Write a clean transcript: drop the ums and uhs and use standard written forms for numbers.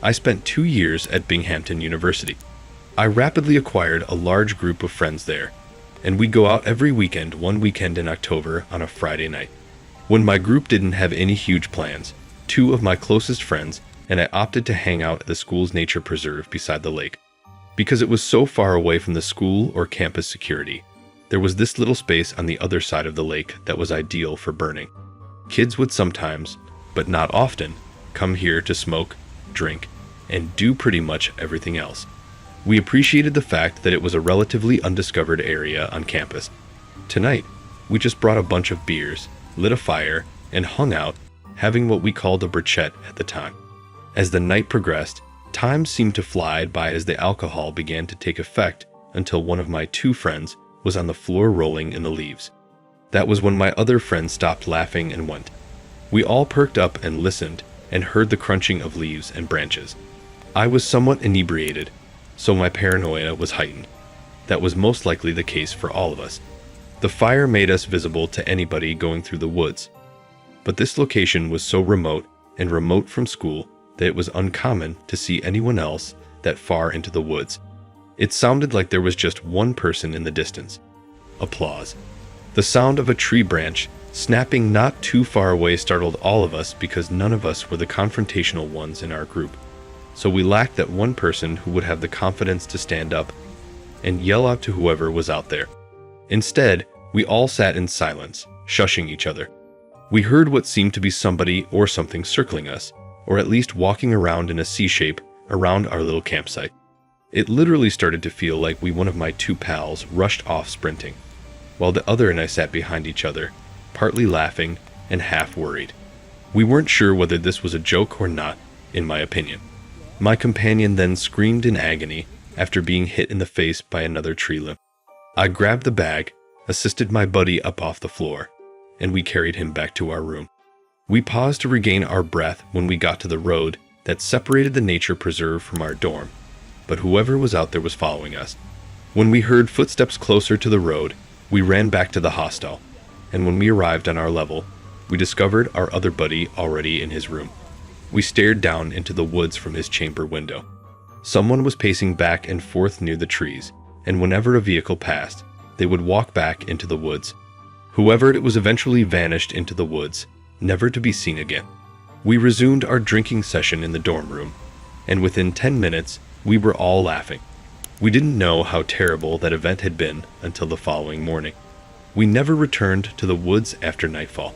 I spent 2 years at Binghamton University. I rapidly acquired a large group of friends there, and we'd go out every weekend, one weekend in October on a Friday night. When my group didn't have any huge plans, 2 of my closest friends and I opted to hang out at the school's nature preserve beside the lake. Because it was so far away from the school or campus security, there was this little space on the other side of the lake that was ideal for burning. Kids would sometimes, but not often, come here to smoke, drink, and do pretty much everything else. We appreciated the fact that it was a relatively undiscovered area on campus. Tonight, we just brought a bunch of beers, lit a fire, and hung out, having what we called a brochette at the time. As the night progressed, time seemed to fly by as the alcohol began to take effect until one of my 2 friends was on the floor rolling in the leaves. That was when my other friend stopped laughing and went. We all perked up and listened and heard the crunching of leaves and branches. I was somewhat inebriated, so my paranoia was heightened. That was most likely the case for all of us. The fire made us visible to anybody going through the woods, but this location was so remote and remote from school that it was uncommon to see anyone else that far into the woods. It sounded like there was just one person in the distance. Applause. The sound of a tree branch snapping not too far away startled all of us because none of us were the confrontational ones in our group. So we lacked that one person who would have the confidence to stand up and yell out to whoever was out there. Instead, we all sat in silence, shushing each other. We heard what seemed to be somebody or something circling us, or at least walking around in a C-shape around our little campsite. It literally started to feel like one of my 2 pals rushed off sprinting, while the other and I sat behind each other, partly laughing and half worried. We weren't sure whether this was a joke or not, in my opinion. My companion then screamed in agony after being hit in the face by another tree limb. I grabbed the bag, assisted my buddy up off the floor, and we carried him back to our room. We paused to regain our breath when we got to the road that separated the nature preserve from our dorm, but whoever was out there was following us. When we heard footsteps closer to the road, we ran back to the hostel, and when we arrived on our level, we discovered our other buddy already in his room. We stared down into the woods from his chamber window. Someone was pacing back and forth near the trees, and whenever a vehicle passed, they would walk back into the woods. Whoever it was eventually vanished into the woods, never to be seen again. We resumed our drinking session in the dorm room, and within 10 minutes, we were all laughing. We didn't know how terrible that event had been until the following morning. We never returned to the woods after nightfall.